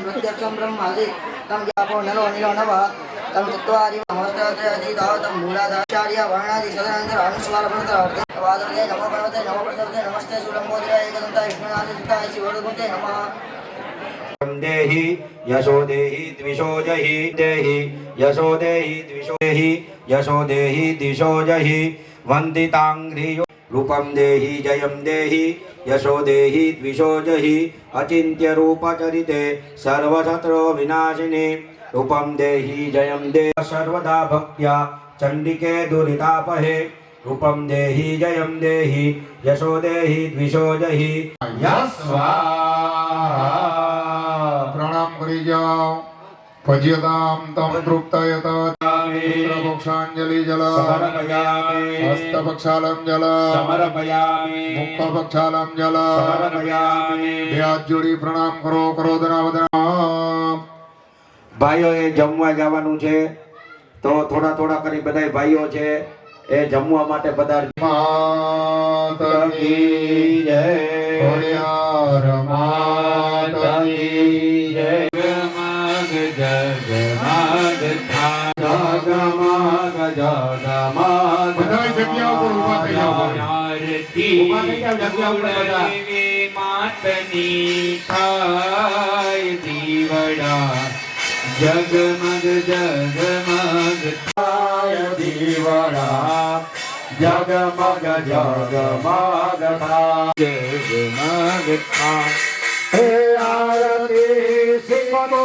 प्रत्यक्षं ब्रह्मासि तं ज्ञापो नरो निरो नवः तं चत्वारि नमस्ते अधीतावतं मूलाधाचार्य वर्णादि सदनंतर अनुस्वार प्रत्यर्थ वादते नमो भगवते नमो प्रत्यर्थे नमस्ते सुलंबोदराय एकदंता विष्णुनाथ सुताय शिवरूपते नमः देहि यशो देहि द्विषो जहि देहि यशो देहि द्विषो देहि यशो देहि दिशो जहि वंदितांग्रियो रूपम देहि जयम देहि यशो देहि द्विषो जहि अचिंत्य रूप चरिते सर्वशत्र विनाशिने रूपम देहि जयम देहि सर्वदा भक्त्या चंडिके दुरितापहे रूपम देहि जयम देहि यशो देहि द्विषो जहि स्वाहा प्रणाम करी जाओ भज्यताम तम तृप्तयत मोक्षांजलि जल हस्तपक्षालम जल मुखपक्षालम जल हाथ जोड़ी प्रणाम करो करो दनावदना भाईओ ए जमवा जवानुं छे तो थोड़ा थोड़ा करी बधाई भाईओ छे ए जमवा माटे पधार माता की जय होलियार माता की जय जगमग जगमग था जगमग जगमग बधाई जग्याओं पर उभा થઈ જાઓ आरती ઉભા થઈ જાઓ જગ્યા ઉપર બધા मातनी थाय दीवड़ा जगमग जगमग थाय दीवड़ा जगमग जगमग थाय जगमग थाय हे आरती सिमरो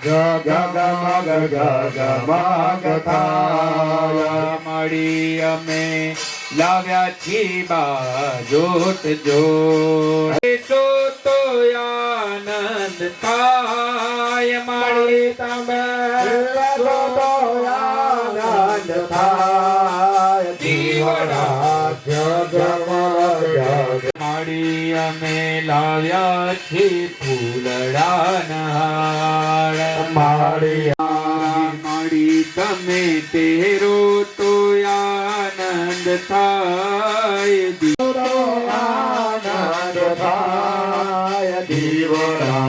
जगमग जगमग थाय मड़ी अमे लाव्या छी बाजोट जोड़ सो तो आनंद थाय मड़ी तमे सो तो आनंद थाय दीवड़ा जगमग जग मड़ी अमे लाव्या छी फूलड़ा नहार माड़ी मड़ी तमे तेरो तो आनंद थाय आनंद थाय दीवड़ा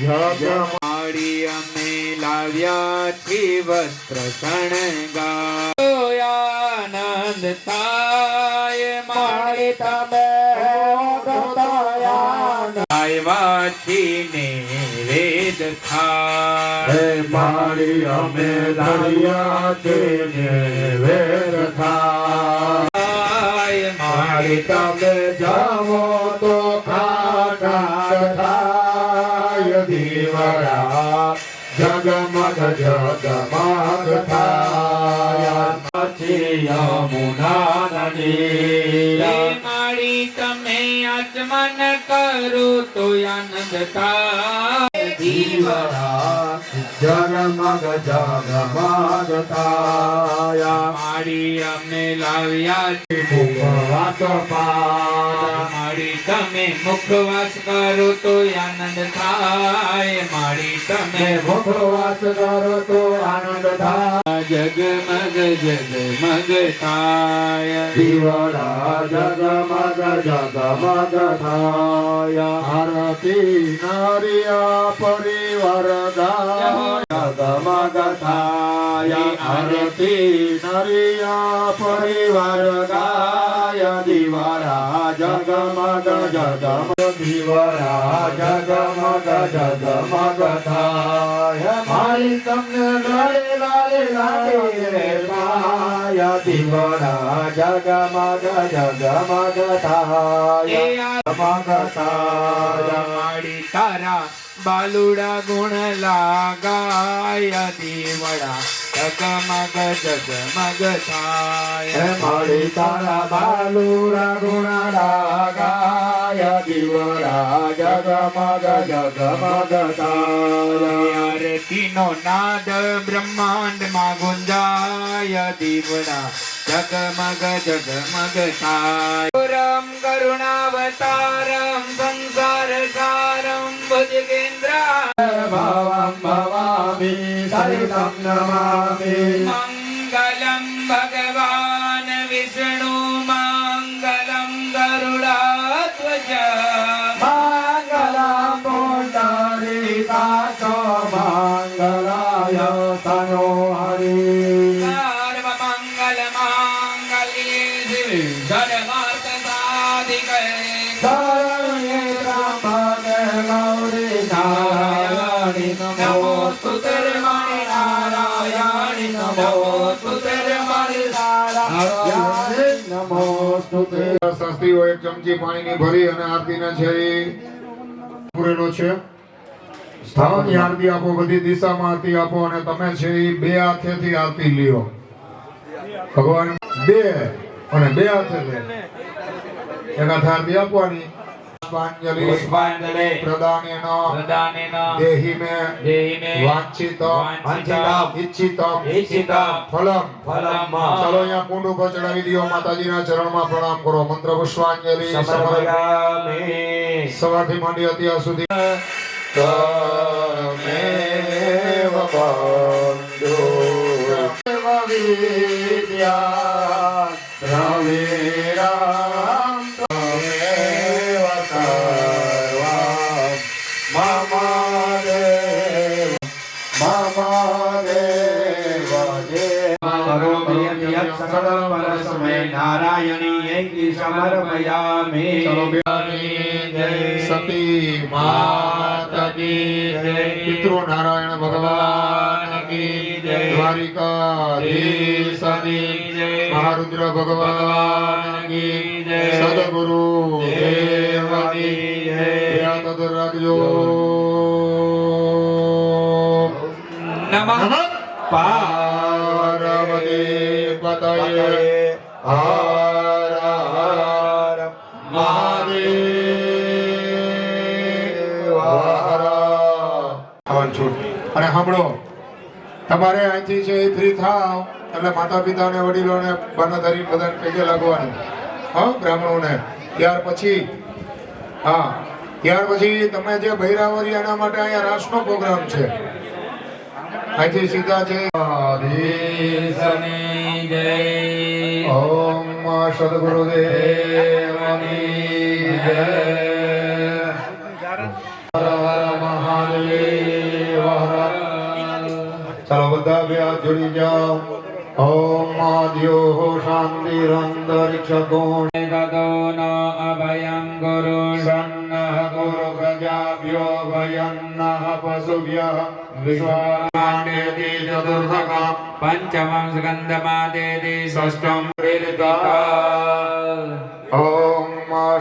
जगमाड़ी अमे लाव्या छी वस्त्र शणगार आनंद थाय माड़ी तमे आयवाची ने वेद थाय मारी अमे दरिया के वेद थाय मारी तमे जावो तो खाटा थाय दीवड़ा जगमग जगमग थाय यमुना नदी मारी तमे आचमन करो तो आनंद थाय दीवड़ा जगमग जगमग थाय मारी अमे लाव्या मुखवास मारी तमे मुखवास करो तो आनंद थाय मारी तमे मुखवास करो तो आनंद थाय जगमग जगमग थाय दीवड़ा जगमग जगमग थाय आरती नारिया परिवार गाय जगमग थाय आरती नारिया परिवार गाय दीवड़ा जगमग जगमग दीवड़ा जगमग जगमग थाय मारी तमने लाले लाले लाले थाय दीवड़ा जगमग जगमग थाय जगमग थाय मारी तारा बालुड़ा गुण लगाय दीवड़ा जगमग जगमग थाय मारी तारा बालुड़ा गुण लगाय दीवड़ा जगमग जगमग थाय आरती नो नाद ब्रह्मांड में गुंजाय दीवड़ा जगमग जगमग थाय राम करुणावतारम संसार सारम भुजगेंद्र भावं भवामि सरितं नमामि मंगलम भगवान विष्णु मंगल જનમાર્તસાધિકે શરણ્યે ત્રંબકે ગૌરી નારાયણી નમોસ્તુતે મણિ નારાયણી નમોસ્તુતે મણિ નારાયણી નમોસ્તુતે. શાસ્ત્રીઓ એક ચમચી પાણીની ભરી અને આરતીને છે એ પૂરેલો છે. સ્થાનની આરતી આપો, બધી દિશામાં આરતી આપો અને તમે છે એ બે હાથેથી આરતી લ્યો. ભગવાન બે અને બે હાથે લે એક હાથે આરતી આપવાની. પુષ્પાંજલિ પ્રદાનેન દેહી મે વાંછિતમ ઇચ્છિતમ ફલમ. ચાલો અહીંયા કુંડ ઉપર ચડાવી દો, માતાજીના ચરણમાં પ્રણામ કરો. મંત્ર પુષ્પાંજલિ સવારથી માંડી અત્યાર સુધી તમેવ બંધુ વિદ્યા દ્રવિણામ તમેવ સર્વમ મમ દેવ નારાયણી સમર્પયામિ. સતી માતા કી જય. પિતૃ નારાયણ ભગવાન કી જય. દ્વારિકાધીશ મહારુદ્ર ભગવાન કી જય. સદગુરુ દેવ કી જય. તદર રાખજો. નમઃ પાર્વતી પતયે હર હર મહાદેવ હર. અને સાંભળો, તમારે અહીંથી છે એ ફ્રી થાવ એટલે માતા પિતાને વડીલોને બાનાધારી બધાને પેગે લાગવાની. હા, બ્રાહ્મણોને. ત્યાર પછી તમે જે બૈરાવરી એના માટે અહીંયા રાસનો પ્રોગ્રામ છે. અહીંથી સીધા છે આધીશની જય. ઓમ સદગુરુદેવની જય. હર હર મહાદેવ હર. ચાલો બધા બે હાથ જોડી જાઓ. ઓમ આદ્યો શાંતિરંતરિક્ષ ગતો ન અભયં ગુરુ સન્નઃ ગુરુ પ્રજાભ્યો ભયન્નઃ પશુભ્યઃ વિશ્વાણ્યતિ ચતુર્થકં પંચમં સ્કંદમાદેતિ ષષ્ઠં પ્રેરિતા. ઓમ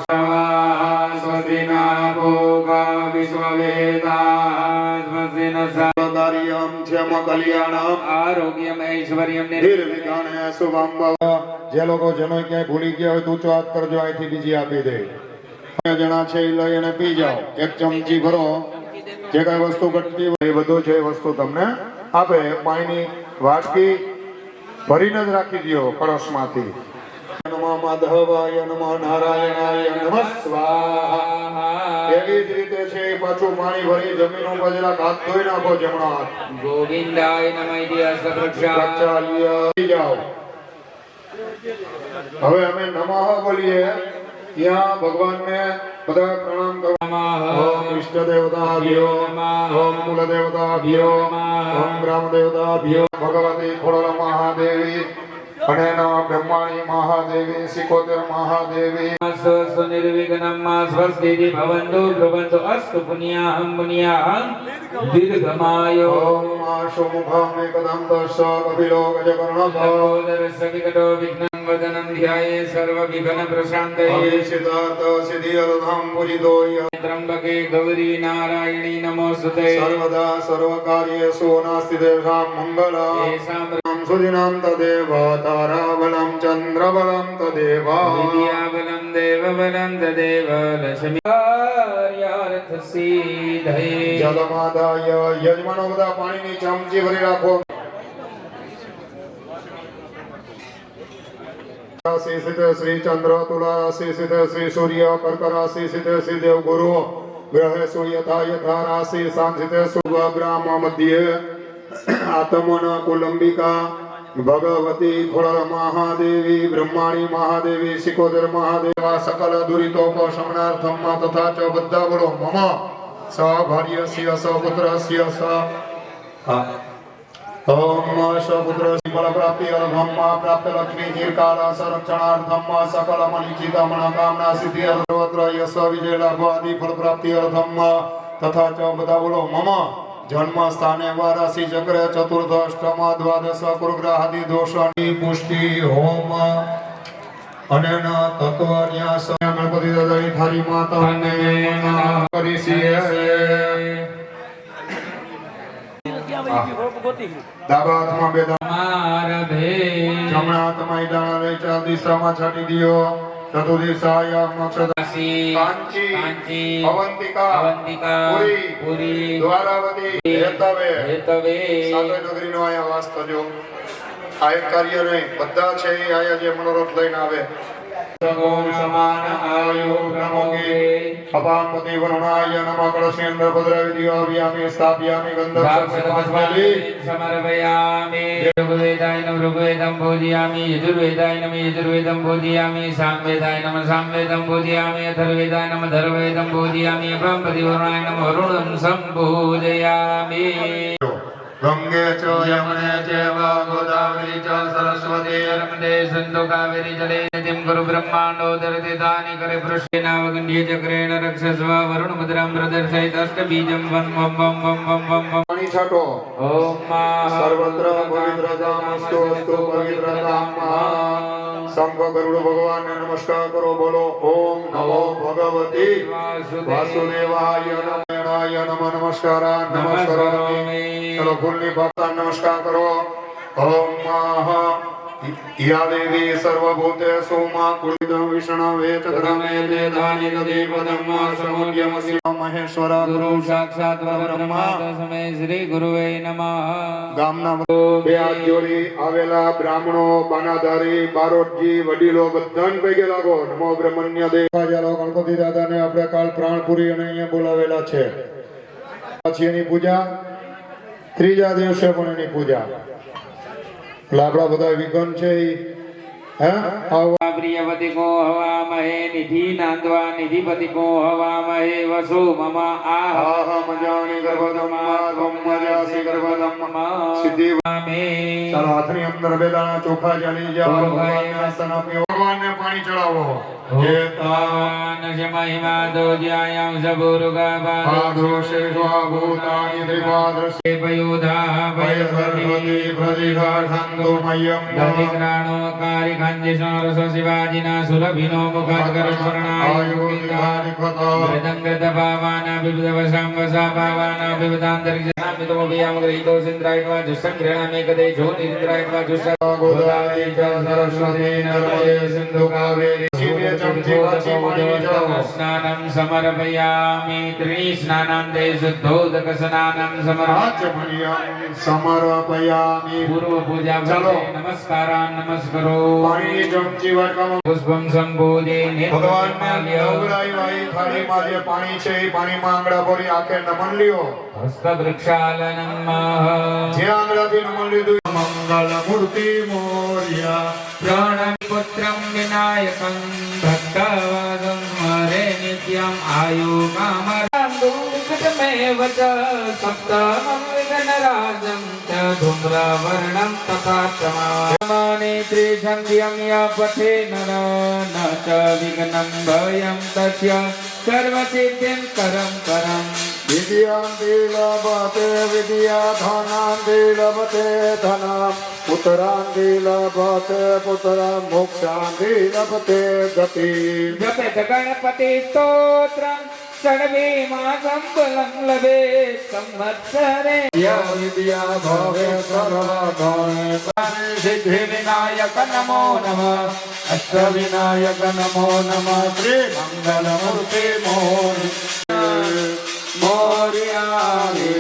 સ્વાસ્વતિના ભોગા વિશ્વવેદા સ્વસ્તિન સદાર્યં ક્ષેમ કલ્યાણમ આરોગ્યમ ઐશ્વર્યમ નિર્વિઘ્ને શુભમ ભવ. જે લોકો જેનો ક્યાંય ભૂલી ગયા હોય તો ઊંચો હાથ કરજો, અહીંથી બીજી આપી દે. જણા છે એ લઈ અને પી જાઓ. એક ચમચી ભરો. જે કઈ વસ્તુ ઘટતી હોય એ બધું છે એ વસ્તુ તમને આપે. પાણીની વાટકી ભરીને જ રાખી દો કળશમાંથી. નમઃ માધવાય નમઃ નારાયણાય નમઃ સ્વાહા. એવી જ રીતે છે પાછું પાણી ભરી જમીન ઉપર જરા હાથ ધોઈ નાખો. જમણો હાથ ગોવિંદાય નમઃ પ્રક્ષાલ્ય જાઓ. હવે અમે નમઃ બોલીએ ત્યાં ભગવાનને બધા પ્રણામ કરો. ઓમ ઇષ્ટ દેવતાભ્યો ઓમ કુલ દેવતાભ્યો ઓમ ગ્રામ દેવતાભ્યો ભગવતી ખોડલ મહાદેવી અને બ્રહ્માણી મહાદેવી સિકોતેર મહાદેવી. સ્વસ્તુ નિર્વિઘ્નમ સ્વસ્તિતિ ભવન્તુ બ્રુવન્તુ અસ્તુ પુણ્યાહં પુણ્યાહં દીર્ઘમાયો. ઓમ આશુમુખમ એકદમ દશ કપિલો ગજકર્ણઃ સહોદરસ્ય વિકટો વિઘ્नं વદनं ધ્યાયે સર્વ વિઘ્ન પ્રશાંતયે. સિદ્ધાર્થ સિદ્ધિ અર્ધમ પૂજિતો યઃ. ત્રંબકે ગૌરી નારાયણી નમોસ્તુતે. સર્વદા સર્વકાર્યેષુ નાસ્તિ તેષાં મંગલં. તેષાં સુદિનાં તદેવ તારાબलं ચંદ્રબलं તદેવ વિદ્યાબलं દેવબलं તદેવ લક્ષ્મી કાર્યાર્થસિદ્ધયે. જલમાદાય. યજમાનો બધા પાણીની ચમચી ભરી રાખો. રાશિ સ્થિત શ્રી ચંદ્ર, તુલા રાશિ સ્થિત શ્રી સૂર્ય, કર્ક રાશિ સ્થિત શ્રી દેવ ગુરુ, ગ્રહેષુ યથા યથા રાશિ સાંસ્થિત શુભ ગ્રામ મધ્યે આત્મન કુલંબિકા ભગવતી ખોડલ મહાદેવી બ્રહ્માણી મહાદેવી સિકોદર મહાદેવા સકલ દુરિતોપશમનાર્થમ તથા ચ બધા બોલો મમ સ ભાર્યસ્ય સ પુત્રસ્ય સ ओम स्वपुत्र फल प्राप्ति अर्थम प्राप्त लक्ष्मी दीर्घकाल संरक्षणार्थम सकल मणिचित मनोकामना सिद्धि सर्वत्र यश विजय लाभ आदि फल प्राप्ति अर्थम तथा च बता बोलो मम जन्म स्थाने व राशि चक्र चतुर्थ अष्टम द्वादश कुरुग्रहादि दोषानि पुष्टि होम अनेन तत्व न्यास गणपति दादानी थारी माता ने करीसीए ડાબા હાથમાં બે દાણા જમણા હાથમાં દાણા લઈ ચાર દિશામાં છાંટી દિયો ચતુર્દિશાય કાંચી અવંતિકા પુરી દ્વારાવતી હેતવે સાતોય નગરીનો આયા વાસ કરજો આ એક કાર્ય નહીં બધા છે એ આયા જે મનોરથ લઈને આવે ओम समान आयु ब्रह्मोगे अपामपति वरुणाय नमः कलशेन्द्र भद्रविद्याव्यामि स्थापयामि गन्धर्वसमास्मि समर्पयामि ऋग्वेदाय नमः ऋग्वेदं बोधयामि यजुर्वेदाय नमः यजुर्वेदं बोधयामि सामवेदाय नमः सामवेदं बोधयामि अथर्ववेदाय नमः अथर्ववेदं बोधयामि अपामपति वरुणाय नमः वरुणं संबोधयामि गंगे च यमुने चैव गोदावरी च सरस्वती नर्मदे सिन्धु कावेरी जले निधिं कुरु ब्रह्माण्डोदरति तानि करे पृष्ठेनावगण्ड्ये चक्रेण रक्षस्व वरुण मुद्रां प्रदर्शयत् अष्टबीजं वं वं वं वं वं वं वं पानी छाटो ओम सर्वत्र पवित्रतामस्तु अस्तु पवित्रताम शंख गरुड़ भगवान ने नमस्कार करो बोलो ओम नमो भगवती वासुदेवाय नमः नमस्कार नमस्कारामि चलो फूलनी भक्ता नमस्कार करो ओम या देवी सर्वभूतेषु मा कुलिदं विष्णवे चक्रमे वेदानि गतिपदं मा समुद्यमसि महेश्वर गुरु साक्षात् परब्रह्मा तस्मै श्री गुरुवे नमः ગામના બે હાથ જોડી આવેલા બ્રાહ્મણો બાનાધારી બારોટજી વડીલો બધાને પૈકી લાગો નમો બ્રહ્મણ્ય દેવ ચાલો ગણપતિ દાદાને આપણે કાલ પ્રાણપુરી અને અહીંયા બોલાવેલા છે પછી એની પૂજા ત્રીજા દિવસે પણ એની પૂજા એટલે આપણા બધા વિઘન છે प्रियवती को हवामहे निधि नांदवा निधिपति को हवामहे वसु मम आह મજાની ગર્ભદમા મજાસી ગર્ભદમા સિદ્ધિ मे ચાલો હાથની અંદર બે દાણા ચોખા જાળી જાઓ ભગવાનને આસન આપ્યો ભગવાનને પાણી ચડાવો भगवान महिमा दोज्यायां सबुरुगाभा आदोषे भूतानि त्रिपादर्शे पयोधा भयसर्वति प्रतिघातन्तो मह्यं दधिग्राणो कारिखञ्जिशोरस शिवाजिना सुरभिनो मुखात्करस्मरणायुक्तिकारिखतो मृदङ्गृतभावाना विविधवशाम्बसा भावाना विविधान्तरिक्षामितमोभियामगृहीतो सिन्द्रायित्वा जुष्टङ्घ्रेणामेकदे ज्योतिरिन्द्रायित्वा जुष्ट गोदावरी च सरस्वती नर्मदे सिन्धु कावेरी स्नानं समर्पयामि त्रिस्नानान्ते शुद्धोदक स्नानं समर्पयामि पूर्व पूजा चलो नमस्कारान् नमस्करो पाणी चमची वाटकाમાં पुष्पं संबोधे ભગવાનને નવગ્રાહી વાળી થાળીમાં જે પાણી છે એ પાણીમાં આંગળા ભરી આંખે નમન લ્યો હસ્તવૃક્ષાલનમ જે આંગળાથી નમન લીધું મંગલ મૂર્તિ મોર્યા પ્रणमि पुत्रं विनायकं भक्तवादं हरे नित्यं आयुकामरान्दुकटमेव च सप्तमं विघ्नराजं च धूम्रवर्णं तथा चमानेत्रे सन्ध्यं या पठे नर न च विघ्नं भयं तस्य सर्वसिद्धिं करं करम् विद्यांति लभते विद्या धनान्ति लभते धनम् पुत्रान्ति लभते पुत्रं मोक्षान्ति लभते गति जपेत गणपति स्तोत्रं सर्वे मासं फलं लभेत् संवत्सरे या विद्या भवे सर्वधने सिद्धिविनायक नमो नमः अष्टविनायक नमो नमः श्री मंगलमूर्ति मोर्या रे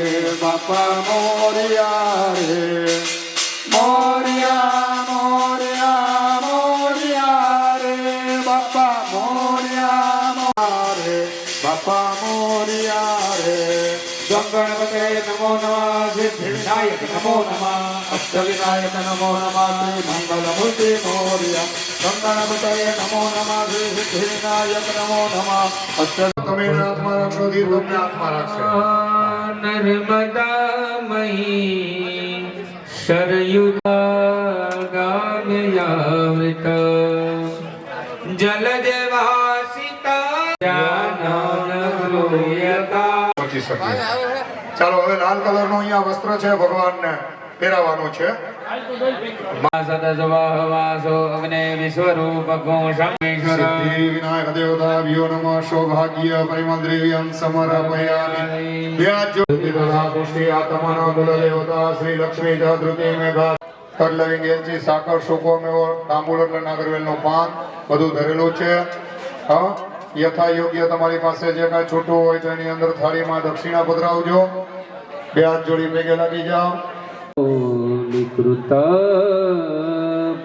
बापा मोर्या रे मोर्या मोर्या मोर्या रे बापा मोर्या रे बापा मोर्या रे गणपते नमो नमः सिद्धिविनायक नमो नमः अष्टविनायक नमो नमः श्री मंगलमूर्ति मोर्या गणपते नमो नमः श्री सिद्धिविनायक नमो नमः अष्ट તમે આત્મા રાખશો ધીર તમને આત્મા રાખશે नर्मदा मयी શરયુગામ્યયાવૃત જલજવાસિતા જ્ઞાનગૃહ્યતા. પહોંચી શકીએ. ચાલો હવે લાલ કલરનું અહીંયા વસ્ત્ર છે ભગવાનને પહેરાવાનું છે. સદસવાહવાસો અગ્ને વિશ્વરૂપકો શમેશ્વર સિદ્ધિ વિનાયક દેવતાભ્યો નમઃ. સૌભાગ્ય પરિમદ્રવ્યમ સમર્પયામિ. બે હાથ જોડી તથા પુષ્ટિ આત્મનો કુલ દેવતા શ્રી લક્ષ્મી ધૃતિ મેઘા કડલવિંગ એલચી સાકર સુકો મેવો તાંબુલ એટલે નાગરવેલનું પાન બધું ધરેલું છે. હા, યથા યોગ્ય તમારી પાસે જે કાંઈ છૂટું હોય તો એની અંદર થાળીમાં દક્ષિણા પધરાવજો. બે હાથ જોડી ભેગે લાગી જાઓ. કૃત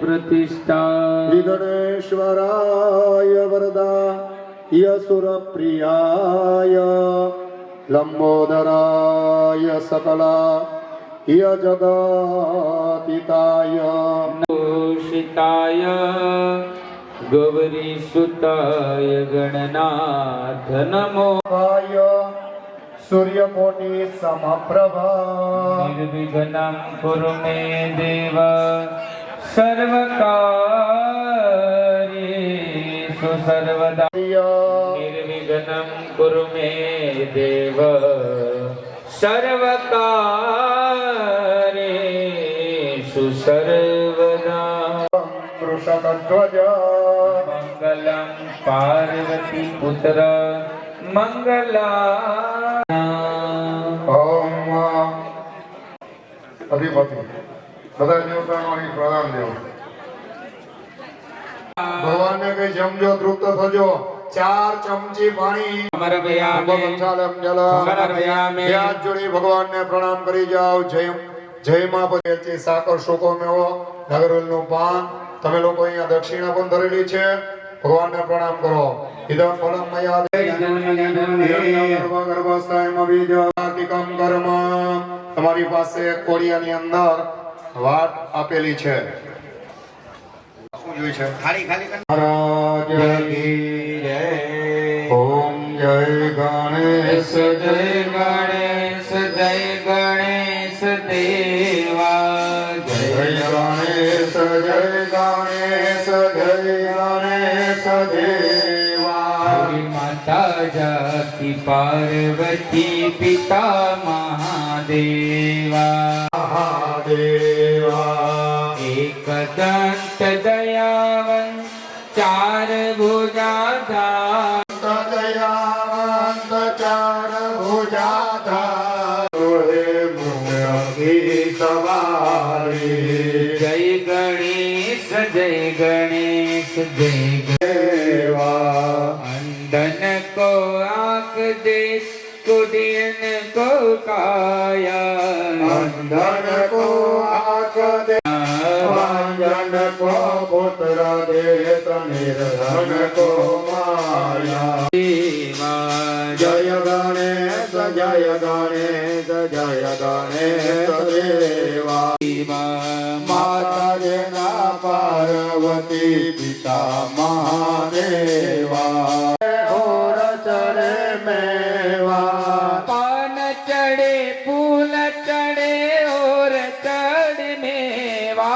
પ્રતિષ્ઠા વિઘ્નેશ્વરાય વરદા યસુરપ્રિયાય લંબોદરાય સકલા જગતિતાય શિતાય ગૌરી સુતાય ગણનાથ નમો સૂર્યકોટિ સમપ્રભા નિર્વિઘ્નં કુરુ મે દેવ સર્વકાર્યેષુ સર્વદા નિર્વિઘ્નં કુરુ મે દેવ સર્વકાર્યેષુ સર્વદા વૃષભધ્વજ મંગલં પાર્વતી પુત્ર મંગલા ઓમ અધિપતિ બધા દેવતાનો અહીં પ્રણામ દેવો. ભગવાનને કઈ જમજો, તૃપ્ત થજો. 4 ચમચી પાણી સમર્પયામિ બે હાથ જોડી ભગવાનને પ્રણામ કરી જાઓ. જય માં પછી સાકર શોકો મેવો નાગરવેલનું પાન તમે લોકો અહીંયા દક્ષિણા પણ ધરેલી છે. ભગવાનને પ્રણામ કરો. ઇદમ ફલમ મયા ગર્ભસ્થાયમાં બીજ કાર્તિકમ કર્મ. તમારી પાસે કોળિયાની અંદર વાટ આપેલી છે. શું જોઈ છે? મહારાજ કી જય. ઓમ જય ગણેશ જય ગણેશ જય ગણેશ દેવા જય ગણેશ જય ગણેશ જય ગણેશ દેવા. માતા જાતિ પાર્વતી પિતા મહાદેવા મહાદેવા એક દંત દયાવન ચાર ભુજાધાર દયાવંત ચાર ભુજાધાર હે મુંગી સવારી જય ગણેશ જય ગણેશ જય દેવા. અંધન को आँख दे कुडियन को काया अंधन को आँख दे वांजन को पुत्र देत निर्धन को माया. जय गणेश जय गणेश जय गणेश देवा. माता जना पार्वती पिता महादेवा. और चढ़े मेवा पान चढ़े फूल चढ़े और चढ़ मेवा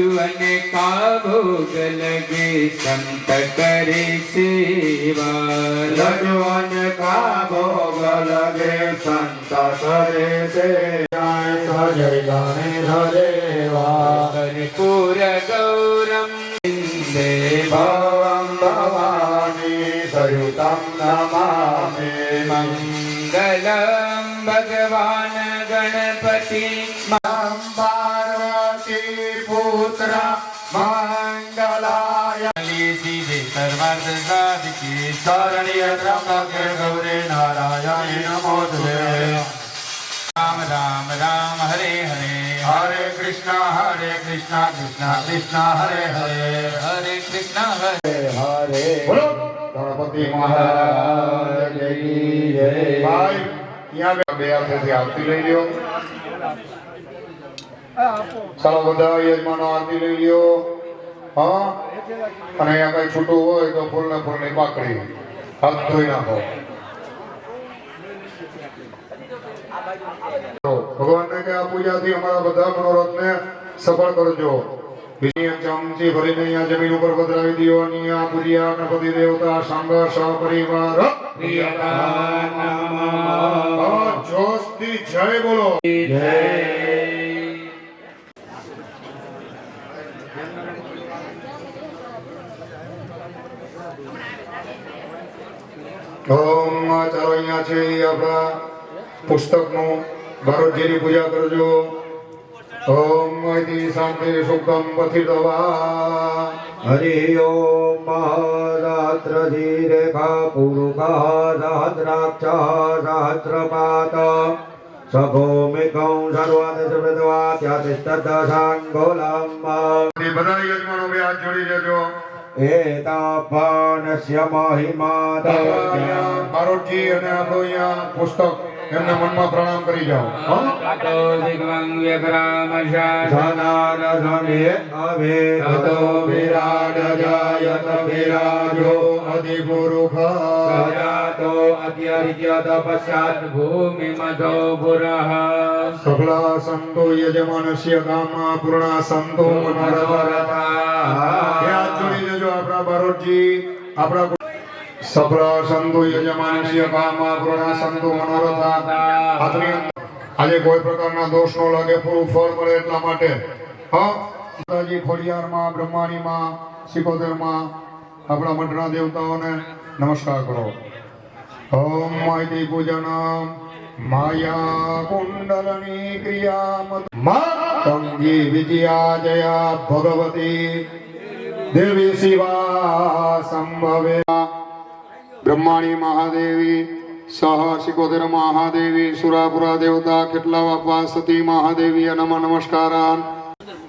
वन का भोग लगे संत करे सेवा लजवन का भोग लगे संत करे से. जय गणेश देवा. कर्पूर गौरम भवं भवानी सयुतं नमामि. मंगलम भगवान गणपति पार्वती पुत्र मंगलाय. सीधे सर्वार्थ साधिके शरण्य त्र्यंबके गौरी नारायणी नमोस्तुते. राम राम राम हरे हरे हरे कृष्णा कृष्णा कृष्णा हरे हरे हरे कृष्ण हरे हरे. बोलो गणपति महाराज की जय. भाई यहाँ બે હાથેથી આરતી લઈ લ્યો. ચાલો બધા યજમાનો આરતી લઈ લ્યો. હા, અને અહીંયા કઈ છૂટું હોય તો ફૂલ ને ફૂલની પાકડી હાથ ધોઈ નાખો. ભગવાનને કે આ પૂજાથી અમારા બધા મનોરથને સફળ કરજો. બીજી ચમચી ભરીને અહીંયા જમીન ઉપર પધરાવી દો. અહીંયા પૂજ્યા ગણપતિ દેવતા સંઘ સપરિવાર જોશથી જય બોલો. ઓમ ચાલો અહીંયા છે આપણા પુસ્તકનું બારોટજીની પૂજા કરજો. ઓમ ઇતિ શાંતિ સુખમ પથિતવા. હરિ ઓમ સહસ્રજી રેખા પુરુષ સહસ્રાક્ષ સહસ્રપાત સભૌમિકં સર્વાદશ પ્રદવાત્યાતિષ્ઠદશાંગોલમ. બધા યજમાનો બે હાથ જોડી દેજો. એતાપનસ્ય મહિમા બારોટજી અને આપણો અહીંયા પુસ્તક એમના મનમાં પ્રણામ કરી જાઓ. સકલા સંતો યજમાનસ્ય કામા પૂર્ણા સંતો મનોરથા. જોડી દેજો આપણા બારોટજી. આપણા સફળ સંતો યજમાનસ્ય કામા પૂર્ણા સંતો મનોરથા. આજે કોઈ પ્રકારના દોષ ન લાગે, પૂરું ફળ મળે એટલા માટે માતાજી ખોડિયારમાં, બ્રહ્માણીમાં, સિકોતેરમાં આપણા મઠના દેવતાઓને નમસ્કાર કરો. ઓમ માહિતી પૂજન માયા કુંડલની ક્રિયા તંગી વિજયા જયા ભગવતી દેવી શિવા સંભવે. બ્રહ્માણી મહાદેવી સહ સિકોતેર મહાદેવી સુરાપુરા દેવતા કેટલા બાપા સતી મહાદેવી નમ નમસ્કારાન.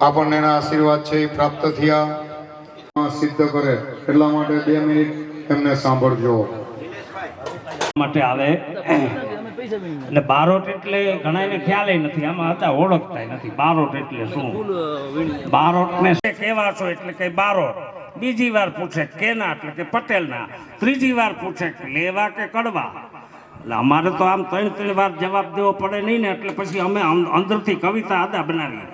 આપણને એના આશીર્વાદ છે એ પ્રાપ્ત થયા સિદ્ધ કરે એટલા માટે 2 મિનિટ એમને સાંભળજો. માટે આવે એટલે બારોટ એટલે ઘણાને ખ્યાલ નથી, આમાં હતા ઓળખતા નથી બારોટ એટલે શું. બારોટ ને કેવા છો એટલે કે બારોટ. બીજી વાર પૂછે કેના એટલે કે પટેલના. ત્રીજી વાર પૂછે લેવા કે કડવા. એટલે અમારે તો આમ 3 વાર જવાબ દેવો પડે નહીં ને, એટલે પછી અમે અંદરથી કવિતા આદા બનાવીએ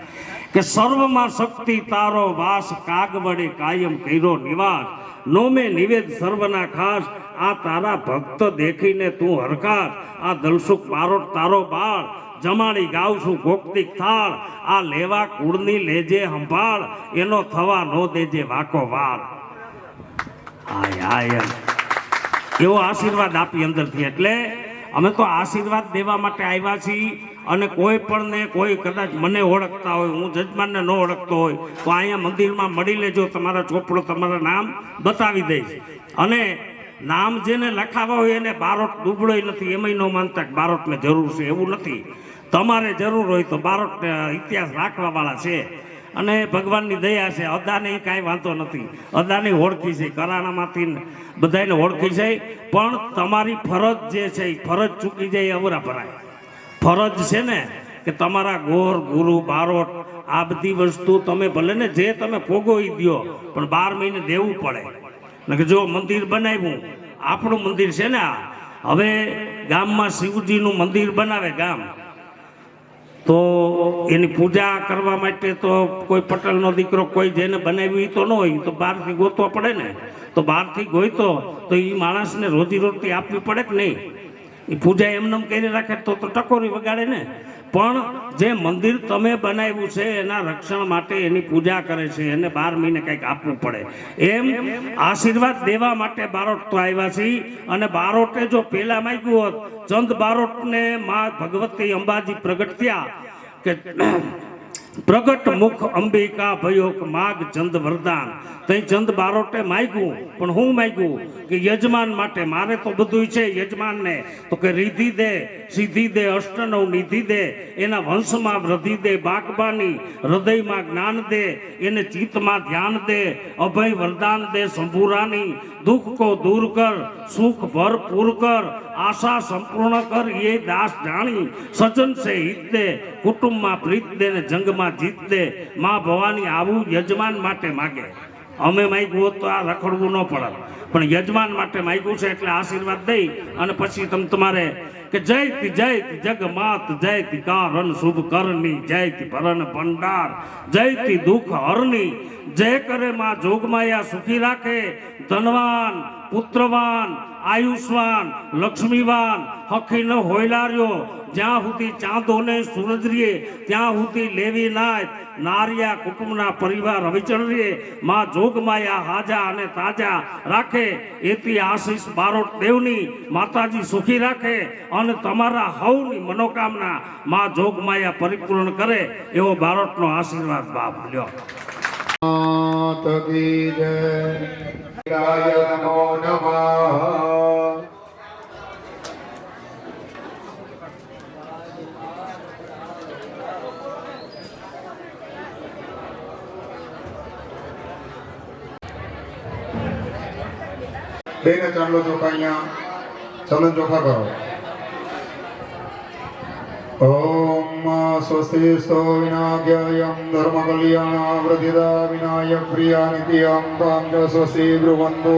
કે સર્વમાં શક્તિ તારો વાસ, કાગ વડે કાયમ કર્યો નિવાસ, નોમે નિવેદ સર્વના ખાસ, આ તારા ભક્ત દેખીને તું હરખાસ, આ દલસુખ બારોટ તારો બાળ, જમાડી ગાવ છું ગોક્તિક થાળ, આ લેવા કુળની લેજે સંભાળ, એનો થવા નો દેજે વાકો વાળ. એવો આશીર્વાદ આપી અંદરથી. એટલે અમે તો આશીર્વાદ દેવા માટે આવ્યા છીએ. અને કોઈ પણ ને કોઈ કદાચ મને ઓળખતા હોય, હું જજમાનને ન ઓળખતો હોય તો અહીંયા મંદિરમાં મળી લેજો. તમારા ચોપડો તમારા નામ બતાવી દઈશ. અને નામ જેને લખાવા હોય એને બારોટ દુબળોય નથી, એમાંય ન માનતા કે બારોટને જરૂર છે, એવું નથી. તમારે જરૂર હોય તો બારોટ ઇતિહાસ રાખવાવાળા છે અને ભગવાનની દયા છે. અદાને કાંઈ વાંધો નથી, અદાને ઓળખી છે, કરાણામાંથી બધાને ઓળખી છે. પણ તમારી ફરજ જે છે એ ફરજ ચૂકી જાય અવરા ભરાય. ફરજ છે ને કે તમારા ગોર ગુરુ બારોટ આ બધી વસ્તુ તમે ભલે ને જે તમે ભોગવી દો પણ 12 મહિને દેવું પડે. કે જો મંદિર બનાવ્યું, આપણું મંદિર છે ને, હવે ગામમાં શિવજીનું મંદિર બનાવે ગામ, તો એની પૂજા કરવા માટે તો કોઈ પટેલનો દીકરો કોઈ જેને બનાવ્યું તો ન હોય, તો બહારથી ગોતવા પડે ને. તો બહારથી ગોઈતો તો એ માણસને રોજીરોટી આપવી પડે કે નહીં? એ પૂજા એમને કરી રાખે તો ટકોરી વગાડે ને. પણ જે મંદિર તમે બનાવ્યું છે એના રક્ષણ માટે એની પૂજા કરે છે, એને 12 મહિને કંઈક આપવું પડે. એમ આશીર્વાદ દેવા માટે બારોટ તો આવ્યા છીએ. અને બારોટે જો પેલા માંગ્યું હોત, ચંદ બારોટને માં ભગવતી અંબાજી પ્રગટ થયા કે પ્રગટ મુખ અંબિકા ભયો માગ ચંદ વરદાન, તઈ ચંદ બારોટે માંગ્યું. પણ હું માંગ્યું કે યજમાન માટે, મારે તો બધું છે યજમાનને, તો કે રીધિ દે, સિદ્ધિ દે, અષ્ટનવ નિધિ દે, એના વંશમાં વૃદ્ધિ દે, બાગબાની હૃદયમાં જ્ઞાન દે, એને ચિત્તમાં ધ્યાન દે, અભય વરદાન દે, શંભુરાની દુઃખ કો દૂર કર, સુખ ભરપૂર કર, આશા સંપૂર્ણ કર, એ દાસ જાણી સજન સે હિત દે, કુટુંબમાં પ્રીત દે ને જંગમાં જીત દે. માં ભવાની આવું યજમાન માટે માગે. અમે માંગ્યું હોત તો આ રખડવું ન પડે, પણ યજમાન માટે માંગ્યું છે એટલે આશીર્વાદ દઈ અને પછી તમે તમારે કે જયતી જગમાત જયતી કારણ શુભ કરની જયતી ભરણ ભંડાર જયતી દુઃખ હરની જય કરે માં જોગમાયા સુખી રાખે ધનવાન પુત્રવાન આયુષ્વાન લક્ષ્મીવાન હખી ન હોયલાર્યો જ્યાં સુધી ચાંદો ને સૂરજ રીએ ત્યાં સુધી લેવી નાય નારિયા કુટુંબના પરિવાર અવિચળ રીએ માં જોગમાયા હાજા અને તાજા રાખે એથી આશીષ બારોટ દેવની માતાજી સુખી રાખે અને તમારા હવની મનોકામના માં જોગમાયા પરિપૂર્ણ કરે એવો બારોટનો આશીર્વાદ બાપ લ્યો. કી જય. નમો નમઃ. બેને ચાંદલો ચોખા અહીંયા ચંદન ચોખા કરો. ઓમ સ્વસ્તિ સ્તો વિનાગ્યયં ધર્મ કલ્યાણ વૃદ્ધિદા વિનાયક પ્રિયા નિત્યં તામ ચ સ્વસ્તિ બ્રુવંતો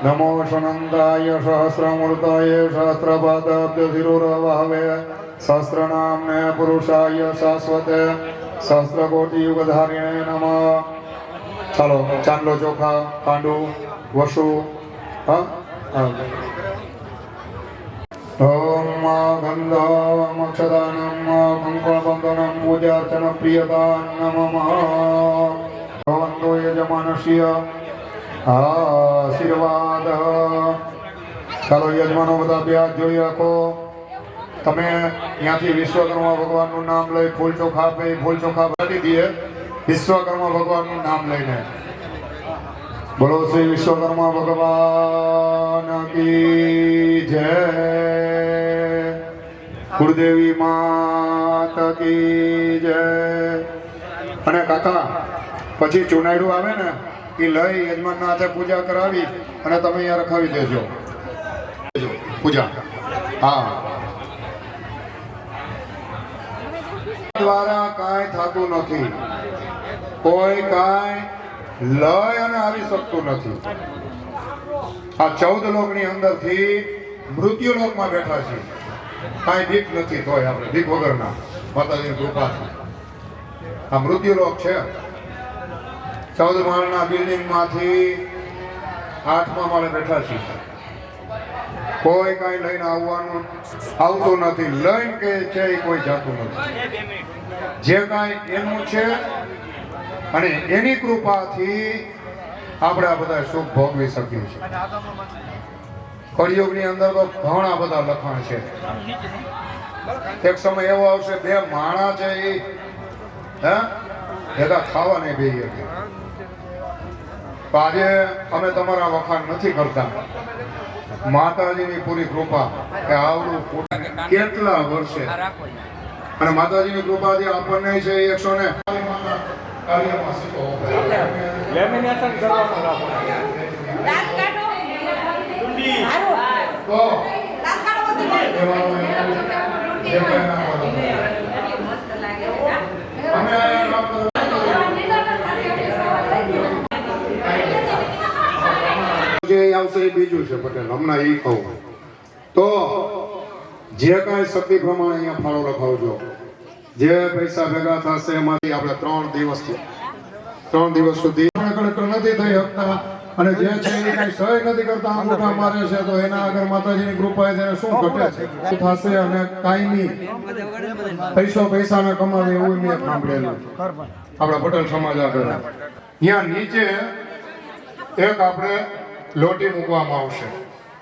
નમો શનંદાય સહસ્રમૂર્તાય સહસ્રપાદાબ્જધિરુરવહવે સહસ્રનામને પુરુષાય શાશ્વતે સહસ્રકોટિયુગધારિણે નમઃ. ચાલો ચાંદલો ચોખા કાંડુ વસુ. ઓમ ગંધમક્ષદાનમ કંકણબંધનમ પૂજાર્ચન પ્રિયદાન નમઃ. ભવન્તો યજમાનસ્ય આશીર્વાદ. ચાલો યજમાનો બધા બ્યાજ જોઈ રાખો. તમે ત્યાંથી વિશ્વકર્મા ભગવાનનું નામ લઈ ફૂલ ચોખા આપે ફૂલ ચોખા ભરી દઈએ વિશ્વકર્મા ભગવાનનું નામ લઈને. બોલો શ્રી વિશ્વકર્મા ભગવાન કી જય. કુળદેવી માત કી જય. અને કાકા પછી ચુનાડું આવે ને એ લઈ યજમાનના હાથે પૂજા કરાવી અને તમે અહીંયા રખાવી દેજો પૂજા. હા, દ્વારા કાંઈ થતું નથી. કોઈ કાંઈ લય અને આવી શકતું નથી. આ 14 લોકની અંદરથી મૃત્યુ લોકમાં બેઠા છે. કાંઈ ભીખ નથી તોય આપણે ભીખ વગરના માતાજીની કૃપાથી આ મૃત્યુ લોક છે. 14 માળના બિલ્ડિંગમાંથી 8મા માળે બેઠા છે. કોઈ કાંઈ લઈને આવતું નથી. લઈને કે છે એ કોઈ જાતું નથી. જે કાંઈ એનું છે અને એની કૃપાથી આપણે આ બધા સુખ ભોગવી શકીએ છીએ. કળિયુગની અંદર તો ઘણા બધા લખાણ છે. એક સમય એવો આવશે બે માણા છે એ ભેગા ખાવા નહીં બેહીએ. આજે અમે તમારા વખાણ નથી કરતા. માતાજીની પૂરી કૃપા કે આવડું કેટલા વર્ષે અને માતાજીની કૃપાથી આપણને છે 100 કાર્યમાં શીખો. લેમિનેશન કરવામાં રાખો. દાંત કાઢો. કુંડી. તો દાંત કાઢો તો મસ્ત લાગે. અમે જે આવશે એ બીજું છે પટેલ. હમણાં એ કહું તો જે કાંઈ શક્તિ પ્રમાણે અહીંયા ફાળો લખાવજો. જે પૈસા ભેગા થશે એમાંથી આપણે 3 દિવસ સુધી નથી થઈ શકતા અને જે છે એ કઈ સહી નથી કરતા, અંગૂઠા મારે છે તો એના આગળ માતાજીની કૃપાએ તેને શું ઘટે છે થશે અને કાયમી પૈસાને કમાવે એવું મેં સાંભળેલું આપણા પટેલ સમાજ આગળ. ત્યાં નીચે એક આપણે લોટી મૂકવામાં આવશે.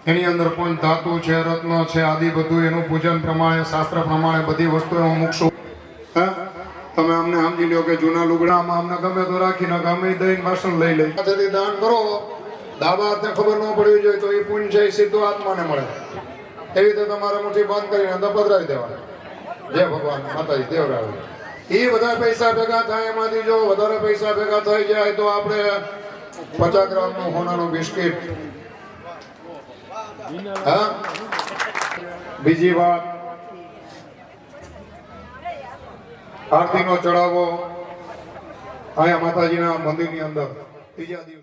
એની અંદર પણ ધાતુ છે, રત્ન છે, આદિ બધું એનું પૂજન પ્રમાણે શાસ્ત્ર પ્રમાણે બધી વસ્તુ એમાં મૂકશું. તમે અમને સમજી લો કે જૂના લુગડામાં અમને ગમે તો રાખીને ગમે દઈને વાસણ લઈ લઈ દાન કરો. દાબા હાથને ખબર ન પડવી જોઈએ તો એ પુણ્ય છે એ સીધું આત્માને મળે. એવી રીતે તમારે મુઠ્ઠી બંધ કરીને અંદર પધરાવી દેવાય. જય ભગવાન માતાજી દેવરાવે. એ બધા પૈસા ભેગા થાય એમાંથી જો વધારે પૈસા ભેગા થઈ જાય તો આપણે 50 ગ્રામનું સોનાનું બિસ્કિટ. હા, બીજી વાત આરતીનો ચડાવો અહીંયા માતાજીના મંદિરની અંદર ત્રીજા દિવસે